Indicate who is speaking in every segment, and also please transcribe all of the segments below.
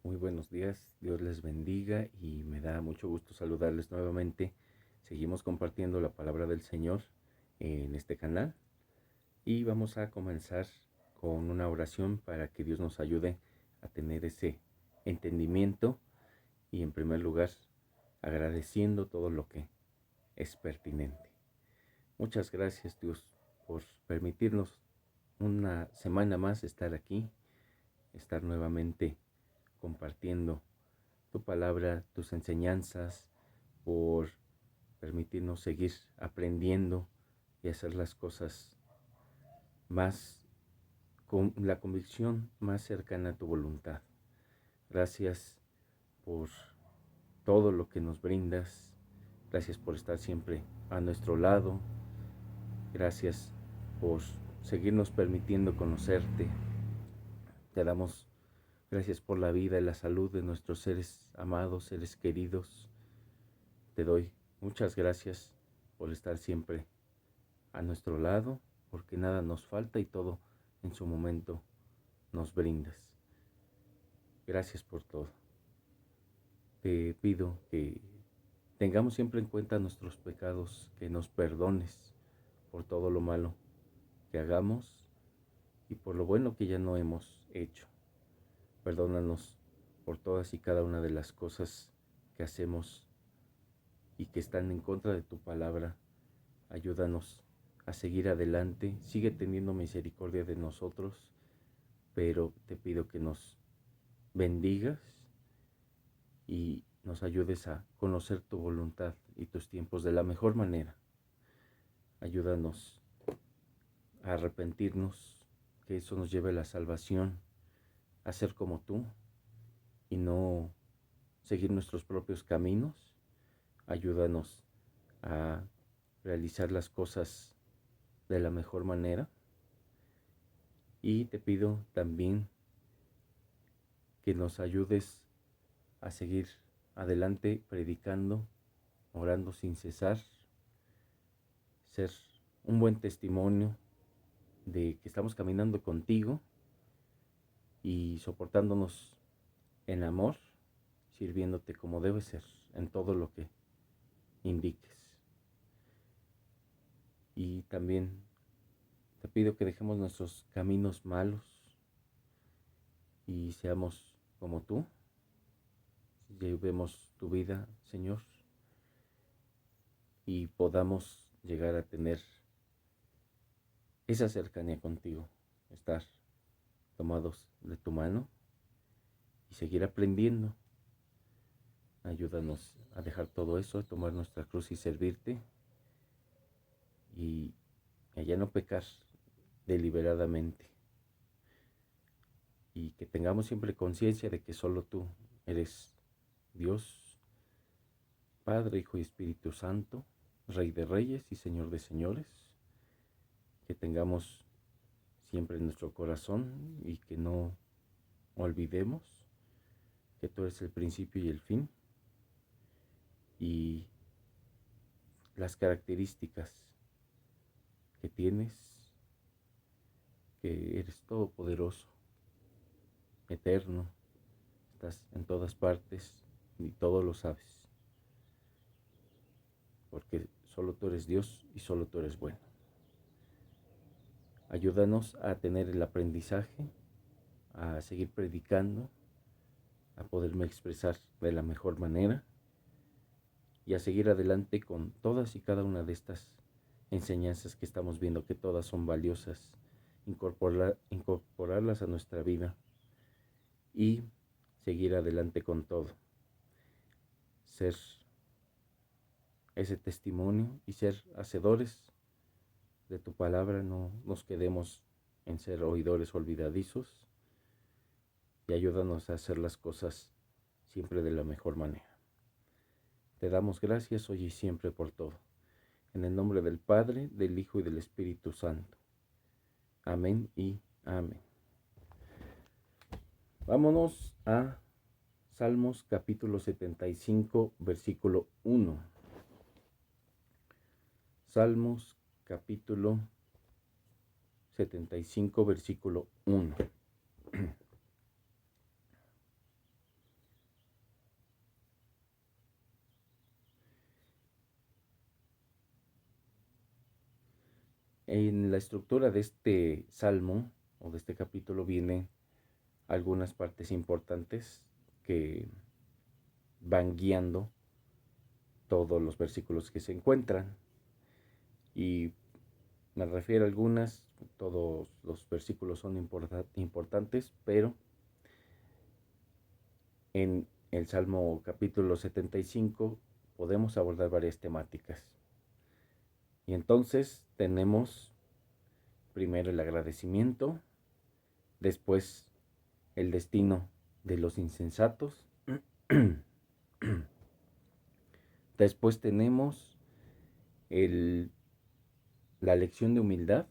Speaker 1: Muy buenos días, Dios les bendiga y me da mucho gusto saludarles nuevamente. Seguimos compartiendo la palabra del Señor en este canal y vamos a comenzar con una oración para que Dios nos ayude a tener ese entendimiento y en primer lugar agradeciendo todo lo que es pertinente. Muchas gracias, Dios, por permitirnos una semana más estar aquí, estar nuevamente compartiendo tu palabra, tus enseñanzas, por permitirnos seguir aprendiendo y hacer las cosas más con la convicción más cercana a tu voluntad. Gracias por todo lo que nos brindas. Gracias por estar siempre a nuestro lado. Gracias por seguirnos permitiendo conocerte. Te damos gracias por la vida y la salud de nuestros seres amados, seres queridos. Te doy muchas gracias por estar siempre a nuestro lado, porque nada nos falta y todo en su momento nos brindas. Gracias por todo. Te pido que tengamos siempre en cuenta nuestros pecados, que nos perdones por todo lo malo que hagamos y por lo bueno que ya no hemos hecho. Perdónanos por todas y cada una de las cosas que hacemos y que están en contra de tu palabra. Ayúdanos a seguir adelante. Sigue teniendo misericordia de nosotros, pero te pido que nos bendigas y nos ayudes a conocer tu voluntad y tus tiempos de la mejor manera. Ayúdanos a arrepentirnos, que eso nos lleve a la salvación, a ser como tú y no seguir nuestros propios caminos. Ayúdanos a realizar las cosas de la mejor manera. Y te pido también que nos ayudes a seguir adelante predicando, orando sin cesar, ser un buen testimonio de que estamos caminando contigo y soportándonos en amor, sirviéndote como debe ser en todo lo que indiques. Y también te pido que dejemos nuestros caminos malos y seamos como tú. Llevemos tu vida, Señor, y podamos llegar a tener esa cercanía contigo, estar tomados de tu mano y seguir aprendiendo. Ayúdanos a dejar todo eso, a tomar nuestra cruz y servirte y a ya no pecar deliberadamente. Y que tengamos siempre conciencia de que solo tú eres Dios, Padre, Hijo y Espíritu Santo, Rey de Reyes y Señor de Señores. Que tengamos siempre en nuestro corazón y que no olvidemos que tú eres el principio y el fin y las características que tienes, que eres todopoderoso, eterno, estás en todas partes y todo lo sabes, porque solo tú eres Dios y solo tú eres bueno. Ayúdanos a tener el aprendizaje, a seguir predicando, a poderme expresar de la mejor manera y a seguir adelante con todas y cada una de estas enseñanzas que estamos viendo, que todas son valiosas, incorporarlas a nuestra vida y seguir adelante con todo. Ser ese testimonio y ser hacedores de tu palabra, no nos quedemos en ser oidores olvidadizos y ayúdanos a hacer las cosas siempre de la mejor manera. Te damos gracias hoy y siempre por todo. En el nombre del Padre, del Hijo y del Espíritu Santo. Amén y amén. Vámonos a Salmos capítulo 75, versículo 1. Salmos capítulo 75, versículo 1. En la estructura de este salmo o de este capítulo vienen algunas partes importantes que van guiando todos los versículos que se encuentran. Y me refiero a algunas, todos los versículos son importantes, pero en el Salmo capítulo 75 podemos abordar varias temáticas. Y entonces tenemos primero el agradecimiento, después el destino de los insensatos, después tenemos la lección de humildad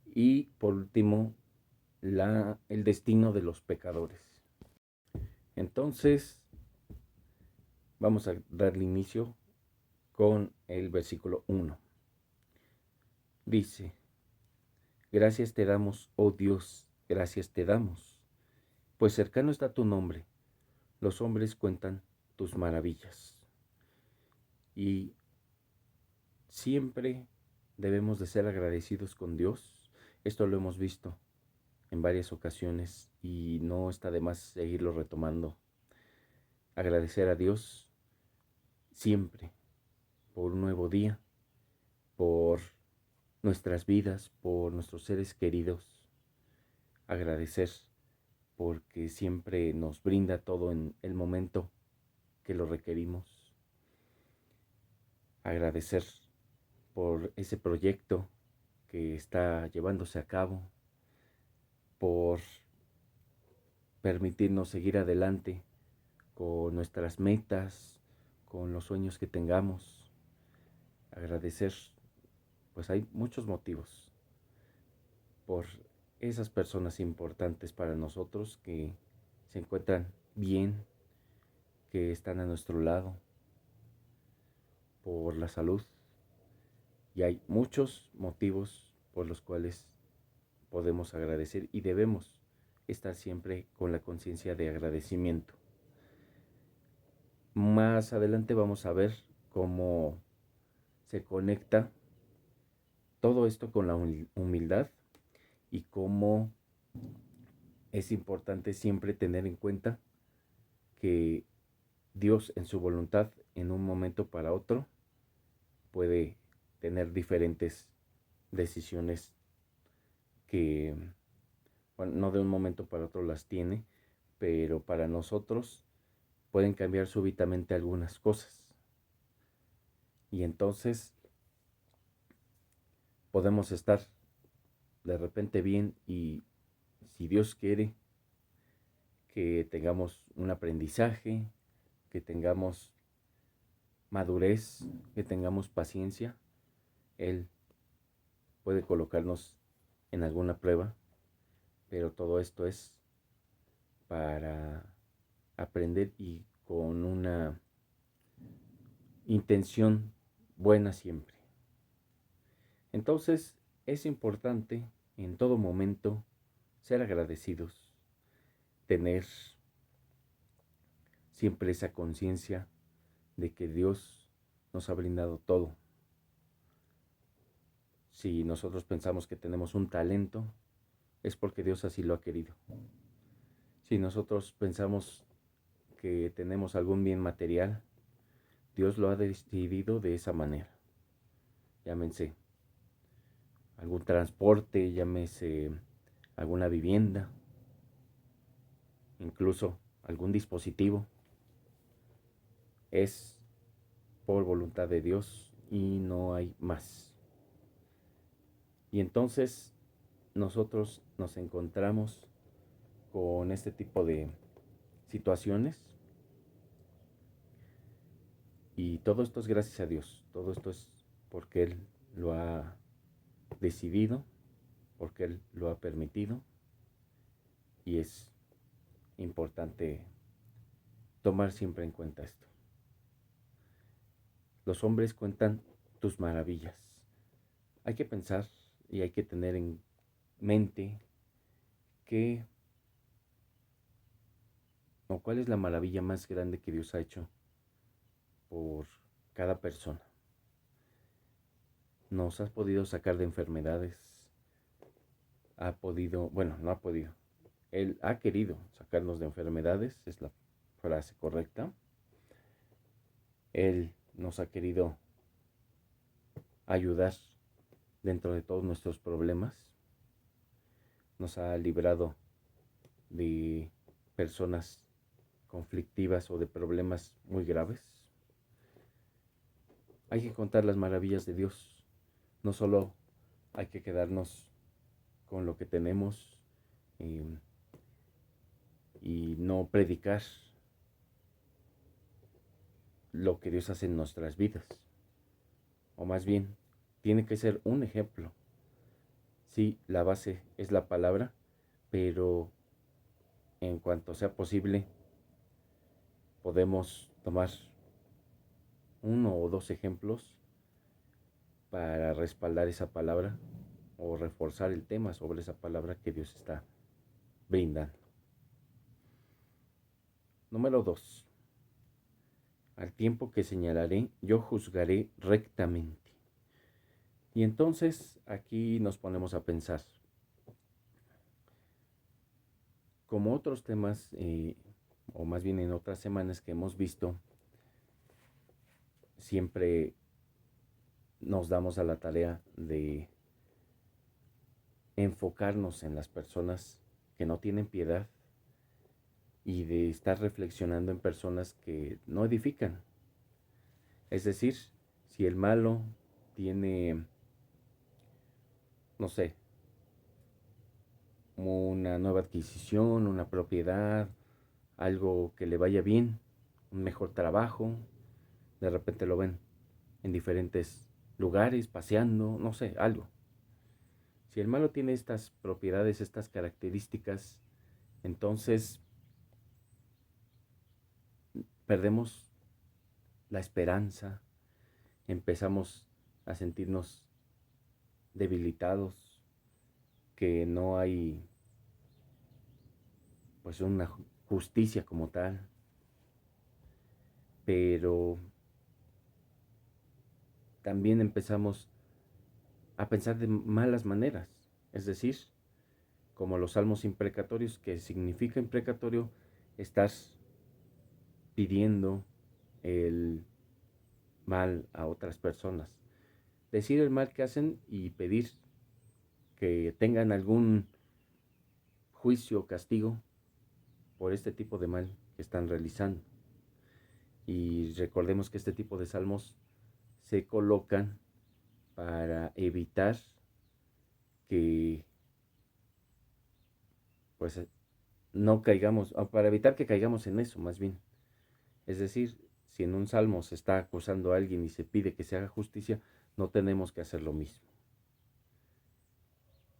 Speaker 1: y por último el destino de los pecadores. Entonces vamos a darle inicio con el versículo 1. Dice: gracias te damos, oh Dios, gracias te damos, pues cercano está tu nombre, los hombres cuentan tus maravillas. Y siempre debemos de ser agradecidos con Dios. Esto lo hemos visto en varias ocasiones y no está de más seguirlo retomando. Agradecer a Dios siempre por un nuevo día, por nuestras vidas, por nuestros seres queridos. Agradecer porque siempre nos brinda todo en el momento que lo requerimos. Agradecer por ese proyecto que está llevándose a cabo, por permitirnos seguir adelante con nuestras metas, con los sueños que tengamos. Agradecer, pues hay muchos motivos, por esas personas importantes para nosotros que se encuentran bien, que están a nuestro lado, por la salud. Y hay muchos motivos por los cuales podemos agradecer y debemos estar siempre con la conciencia de agradecimiento. Más adelante vamos a ver cómo se conecta todo esto con la humildad y cómo es importante siempre tener en cuenta que Dios en su voluntad en un momento para otro puede tener diferentes decisiones que, bueno, no de un momento para otro las tiene, pero para nosotros pueden cambiar súbitamente algunas cosas. Y entonces podemos estar de repente bien y si Dios quiere que tengamos un aprendizaje, que tengamos madurez, que tengamos paciencia, Él puede colocarnos en alguna prueba, pero todo esto es para aprender y con una intención buena siempre. Entonces es importante en todo momento ser agradecidos, tener siempre esa conciencia de que Dios nos ha brindado todo. Si nosotros pensamos que tenemos un talento, es porque Dios así lo ha querido. Si nosotros pensamos que tenemos algún bien material, Dios lo ha decidido de esa manera. Llámense algún transporte, llámese alguna vivienda, incluso algún dispositivo. Es por voluntad de Dios y no hay más. Y entonces nosotros nos encontramos con este tipo de situaciones y todo esto es gracias a Dios, todo esto es porque Él lo ha decidido, porque Él lo ha permitido y es importante tomar siempre en cuenta esto. Los hombres cuentan tus maravillas. Hay que pensar y hay que tener en mente que o cuál es la maravilla más grande que Dios ha hecho por cada persona. nos ha podido sacar de enfermedades, ha podido, bueno, no ha podido, Él ha querido sacarnos de enfermedades, es la frase correcta. Él nos ha querido ayudar dentro de todos nuestros problemas, nos ha librado de personas conflictivas o de problemas muy graves. Hay que contar las maravillas de Dios, no solo hay que quedarnos con lo que tenemos y no predicar lo que Dios hace en nuestras vidas, o más bien, tiene que ser un ejemplo. Sí, la base es la palabra, pero en cuanto sea posible, podemos tomar uno o dos ejemplos para respaldar esa palabra o reforzar el tema sobre esa palabra que Dios está brindando. Número 2. Al tiempo que señalaré, yo juzgaré rectamente. Y entonces aquí nos ponemos a pensar, como otros temas, o más bien en otras semanas que hemos visto, siempre nos damos a la tarea de enfocarnos en las personas que no tienen piedad y de estar reflexionando en personas que no edifican. Es decir, si el malo tiene, no sé, una nueva adquisición, una propiedad, algo que le vaya bien, un mejor trabajo, de repente lo ven en diferentes lugares, paseando, no sé, algo. Si el malo tiene estas propiedades, estas características, entonces perdemos la esperanza, empezamos a sentirnos debilitados, que no hay pues una justicia como tal, pero también empezamos a pensar de malas maneras, es decir, como los salmos imprecatorios, que significa imprecatorio, estás pidiendo el mal a otras personas, decir el mal que hacen y pedir que tengan algún juicio o castigo por este tipo de mal que están realizando. Y recordemos que este tipo de salmos se colocan para evitar que pues no caigamos, o para evitar que caigamos en eso más bien. Es decir, si en un salmo se está acusando a alguien y se pide que se haga justicia, no tenemos que hacer lo mismo.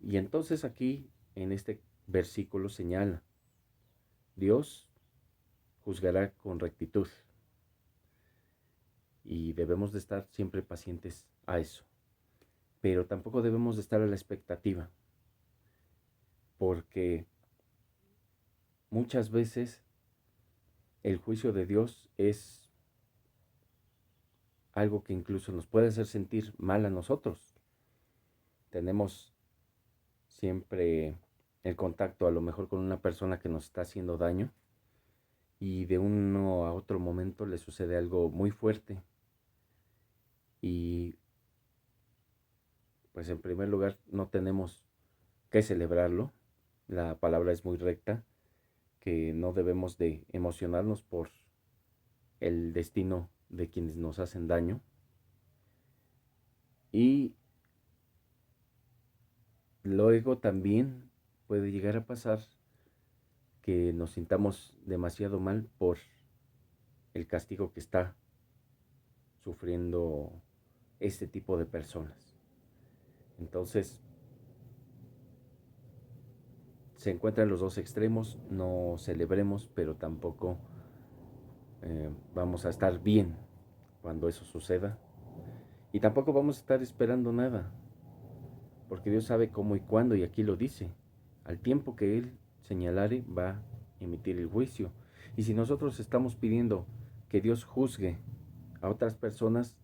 Speaker 1: Y entonces aquí en este versículo señala, Dios juzgará con rectitud y debemos de estar siempre pacientes a eso. Pero tampoco debemos de estar a la expectativa, porque muchas veces el juicio de Dios es algo que incluso nos puede hacer sentir mal a nosotros. Tenemos siempre el contacto a lo mejor con una persona que nos está haciendo daño y de uno a otro momento le sucede algo muy fuerte y pues en primer lugar no tenemos que celebrarlo. La palabra es muy recta, que no debemos de emocionarnos por el destino de quienes nos hacen daño. Y luego también puede llegar a pasar que nos sintamos demasiado mal por el castigo que está sufriendo este tipo de personas. Entonces, se encuentran los dos extremos, no celebremos, pero tampoco vamos a estar bien cuando eso suceda. Y tampoco vamos a estar esperando nada, porque Dios sabe cómo y cuándo, y aquí lo dice. Al tiempo que Él señalare, va a emitir el juicio. Y si nosotros estamos pidiendo que Dios juzgue a otras personas,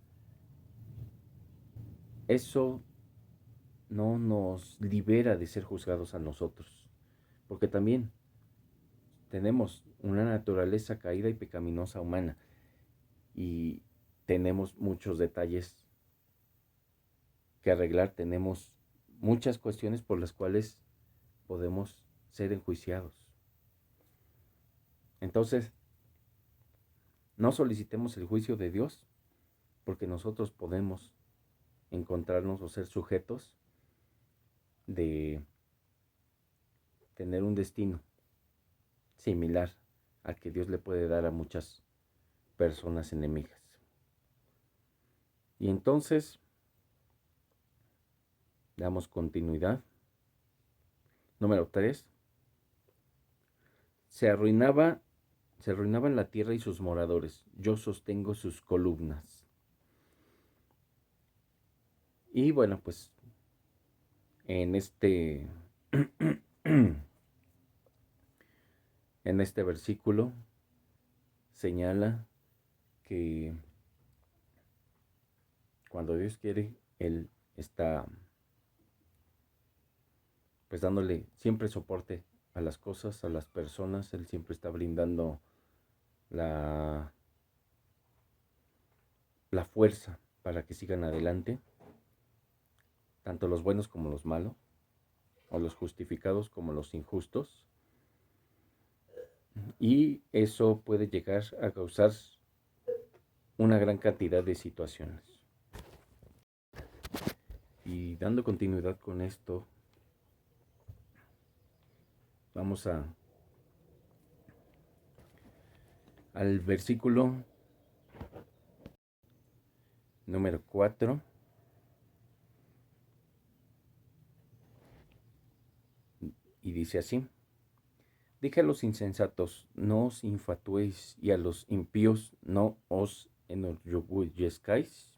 Speaker 1: eso no nos libera de ser juzgados a nosotros, porque también tenemos una naturaleza caída y pecaminosa humana y tenemos muchos detalles que arreglar, tenemos muchas cuestiones por las cuales podemos ser enjuiciados. Entonces, no solicitemos el juicio de Dios, porque nosotros podemos encontrarnos o ser sujetos de tener un destino similar al que Dios le puede dar a muchas personas enemigas. Y entonces, damos continuidad. Número 3. Se arruinaban la tierra y sus moradores. Yo sostengo sus columnas. Y bueno, pues en este en este versículo señala que cuando Dios quiere, Él está pues dándole siempre soporte a las cosas, a las personas. Él siempre está brindando la fuerza para que sigan adelante, tanto los buenos como los malos, o los justificados como los injustos. Y eso puede llegar a causar una gran cantidad de situaciones. Y dando continuidad con esto, vamos al versículo número 4. Y dice así: dije a los insensatos, no os infatuéis, y a los impíos, no os enorgullezcáis.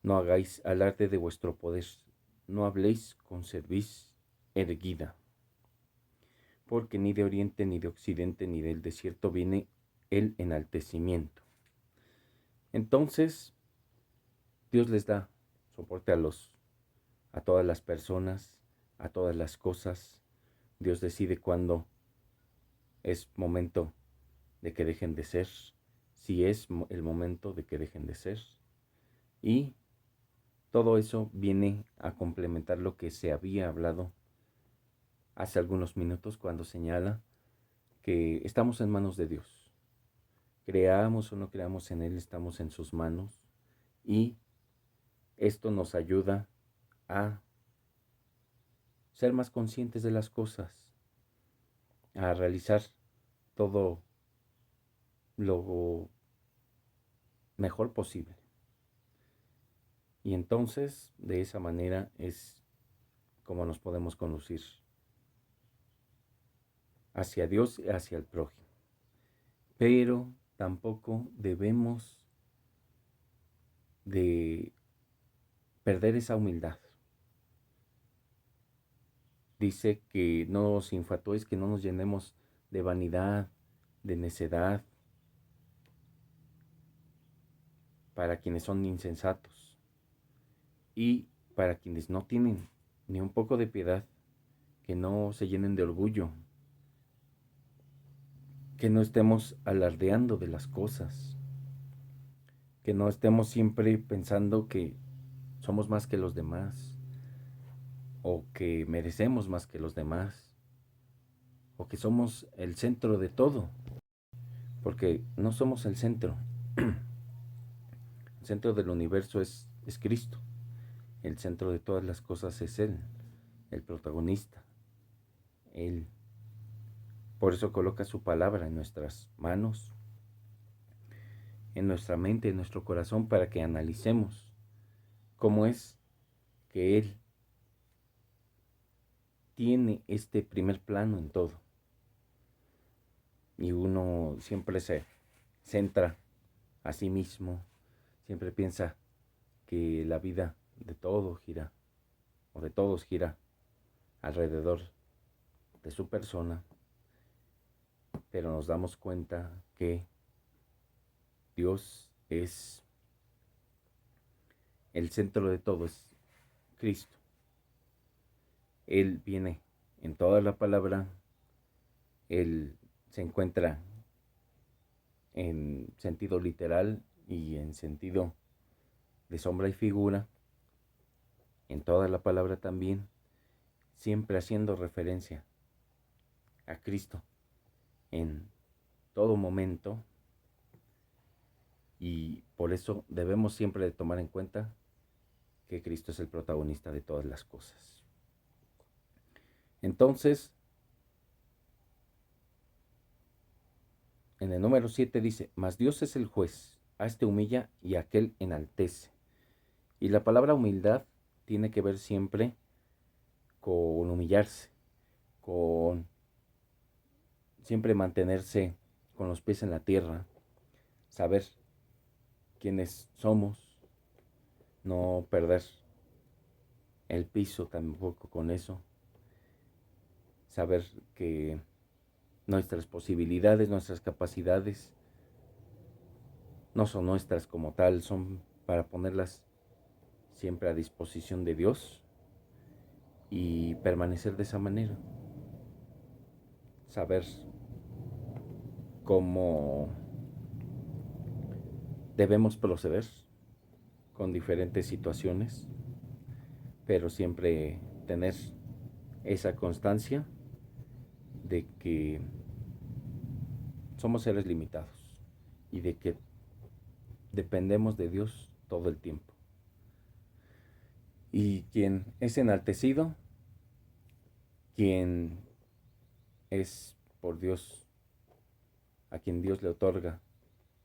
Speaker 1: No hagáis alarde de vuestro poder, no habléis con cerviz erguida, porque ni de oriente, ni de occidente, ni del desierto viene el enaltecimiento. Entonces, Dios les da soporte a todas las personas, a todas las cosas. Dios decide cuándo es momento de que dejen de ser, si es el momento de que dejen de ser. Y todo eso viene a complementar lo que se había hablado hace algunos minutos, cuando señala que estamos en manos de Dios. Creamos o no creamos en Él, estamos en sus manos, y esto nos ayuda a ser más conscientes de las cosas, a realizar todo lo mejor posible. Y entonces, de esa manera es como nos podemos conducir hacia Dios y hacia el prójimo. Pero tampoco debemos de perder esa humildad. Dice que no os infatuéis, que no nos llenemos de vanidad, de necedad, para quienes son insensatos. Y para quienes no tienen ni un poco de piedad, que no se llenen de orgullo, que no estemos alardeando de las cosas, que no estemos siempre pensando que somos más que los demás, o que merecemos más que los demás, o que somos el centro de todo, porque no somos el centro. El centro del universo es Cristo. El centro de todas las cosas es Él, el protagonista. Él, por eso coloca su palabra en nuestras manos, en nuestra mente, en nuestro corazón, para que analicemos cómo es que Él tiene este primer plano en todo. Y uno siempre se centra a sí mismo, siempre piensa que la vida de todo gira, o de todos gira alrededor de su persona, pero nos damos cuenta que Dios es el centro de todo es Cristo. Él viene en toda la palabra, Él se encuentra en sentido literal y en sentido de sombra y figura, en toda la palabra también, siempre haciendo referencia a Cristo en todo momento, y por eso debemos siempre de tomar en cuenta que Cristo es el protagonista de todas las cosas. Entonces, en el número 7 dice, mas Dios es el juez, a este humilla y a aquel enaltece. Y la palabra humildad tiene que ver siempre con humillarse, con siempre mantenerse con los pies en la tierra, saber quiénes somos, no perder el piso tampoco con eso, saber que nuestras posibilidades, nuestras capacidades no son nuestras como tal, son para ponerlas siempre a disposición de Dios y permanecer de esa manera. Saber cómo debemos proceder con diferentes situaciones, pero siempre tener esa constancia de que somos seres limitados y de que dependemos de Dios todo el tiempo. Y quien es enaltecido, quien es por Dios, a quien Dios le otorga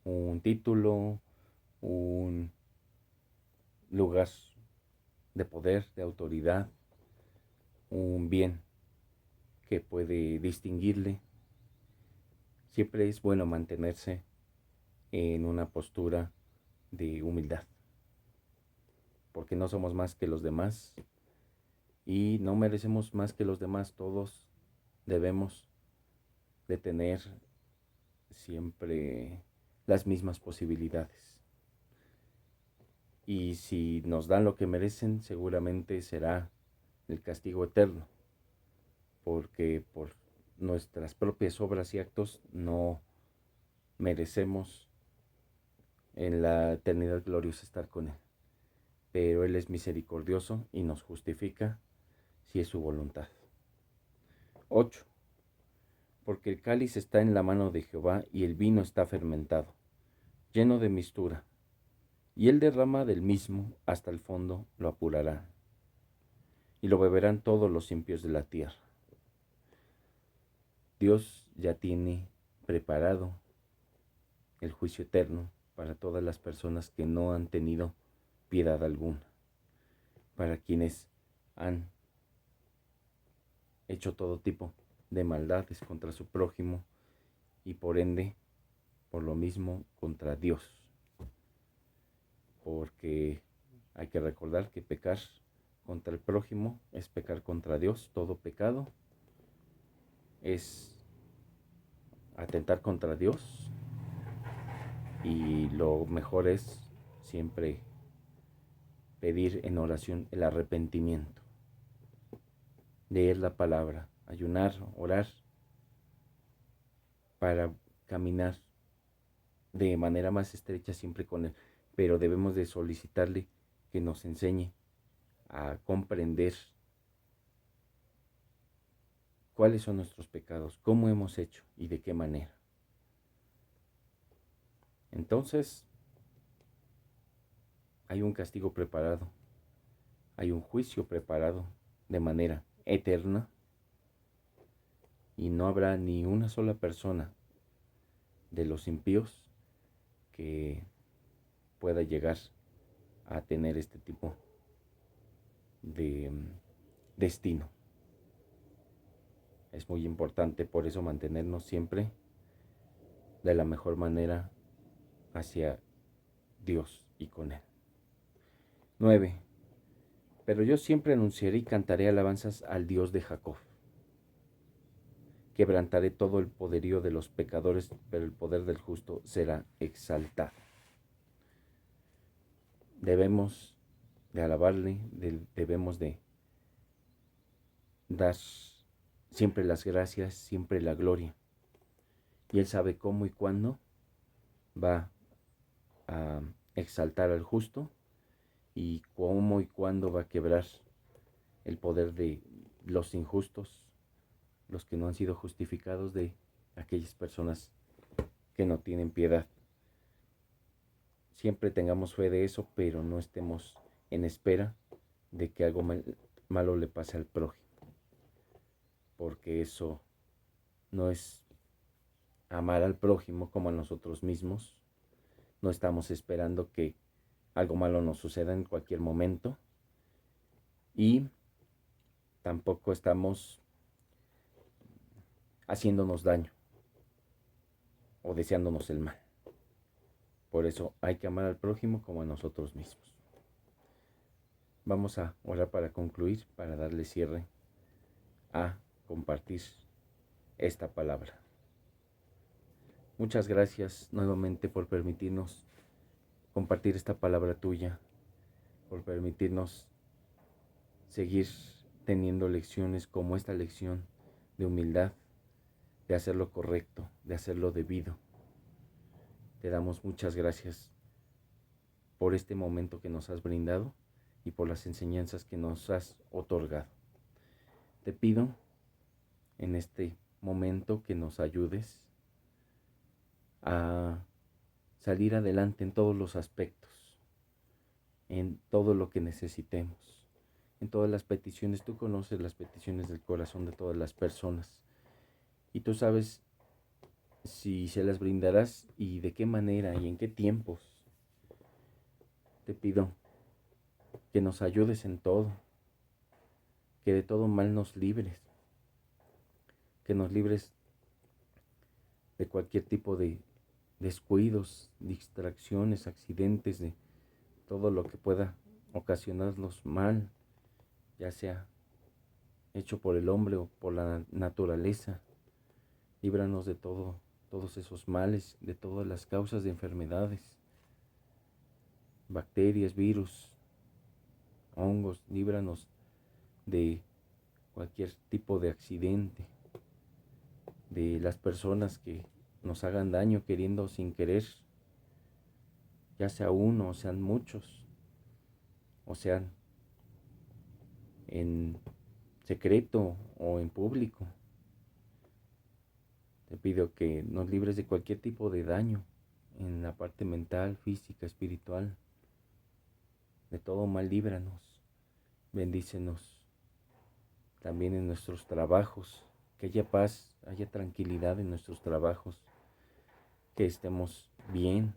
Speaker 1: un título, un lugar de poder, de autoridad, un bien que puede distinguirle, siempre es bueno mantenerse en una postura de humildad, porque no somos más que los demás y no merecemos más que los demás. Todos debemos de tener siempre las mismas posibilidades. Y si nos dan lo que merecen, seguramente será el castigo eterno, porque por nuestras propias obras y actos no merecemos en la eternidad gloriosa estar con Él. Pero Él es misericordioso y nos justifica si es su voluntad. 8. Porque el cáliz está en la mano de Jehová y el vino está fermentado, lleno de mistura, y Él derrama del mismo hasta el fondo lo apurará, y lo beberán todos los impíos de la tierra. Dios ya tiene preparado el juicio eterno para todas las personas que no han tenido piedad alguna, para quienes han hecho todo tipo de maldades contra su prójimo y por ende, por lo mismo, contra Dios. Porque hay que recordar que pecar contra el prójimo es pecar contra Dios. Todo pecado es atentar contra Dios y lo mejor es siempre pedir en oración el arrepentimiento, leer la palabra, ayunar, orar, para caminar de manera más estrecha siempre con Él, pero debemos de solicitarle que nos enseñe a comprender cuáles son nuestros pecados, cómo hemos hecho y de qué manera. Entonces, hay un castigo preparado, hay un juicio preparado de manera eterna y no habrá ni una sola persona de los impíos que pueda llegar a tener este tipo de destino. Es muy importante por eso mantenernos siempre de la mejor manera hacia Dios y con Él. 9. Pero yo siempre anunciaré y cantaré alabanzas al Dios de Jacob. Quebrantaré todo el poderío de los pecadores, pero el poder del justo será exaltado. Debemos de alabarle, debemos de dar siempre las gracias, siempre la gloria. Y Él sabe cómo y cuándo va a exaltar al justo y cómo y cuándo va a quebrar el poder de los injustos, los que no han sido justificados, de aquellas personas que no tienen piedad. Siempre tengamos fe de eso, pero no estemos en espera de que algo malo le pase al prójimo, porque eso no es amar al prójimo como a nosotros mismos. No estamos esperando que algo malo nos suceda en cualquier momento y tampoco estamos haciéndonos daño o deseándonos el mal. Por eso hay que amar al prójimo como a nosotros mismos. Vamos a orar para concluir, para darle cierre a compartir esta palabra. Muchas gracias nuevamente por permitirnos compartir esta palabra tuya, por permitirnos seguir teniendo lecciones como esta lección de humildad, de hacer lo correcto, de hacer lo debido. Te damos muchas gracias por este momento que nos has brindado y por las enseñanzas que nos has otorgado. Te pido en este momento que nos ayudes a salir adelante en todos los aspectos, en todo lo que necesitemos, en todas las peticiones. Tú conoces las peticiones del corazón de todas las personas y tú sabes si se las brindarás y de qué manera y en qué tiempos. Te pido que nos ayudes en todo, que de todo mal nos libres, que nos libres de cualquier tipo de descuidos, distracciones, accidentes, de todo lo que pueda ocasionarnos mal, ya sea hecho por el hombre o por la naturaleza. Líbranos de todos esos males, de todas las causas de enfermedades, bacterias, virus, hongos. Líbranos de cualquier tipo de accidente, de las personas que nos hagan daño queriendo sin querer, ya sea uno o sean muchos, o sean en secreto o en público. Te pido que nos libres de cualquier tipo de daño en la parte mental, física, espiritual. De todo mal líbranos, bendícenos también en nuestros trabajos, que haya paz, haya tranquilidad en nuestros trabajos, que estemos bien,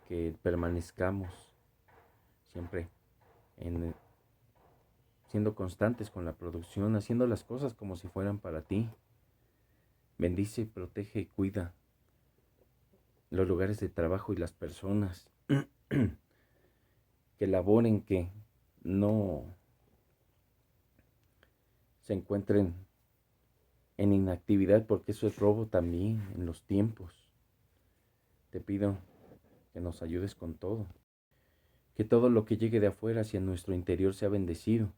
Speaker 1: que permanezcamos siempre en, siendo constantes con la producción, haciendo las cosas como si fueran para ti. Bendice, protege y cuida los lugares de trabajo y las personas que laboren, que no se encuentren en inactividad, porque eso es robo también en los tiempos. Te pido que nos ayudes con todo, que todo lo que llegue de afuera hacia nuestro interior sea bendecido,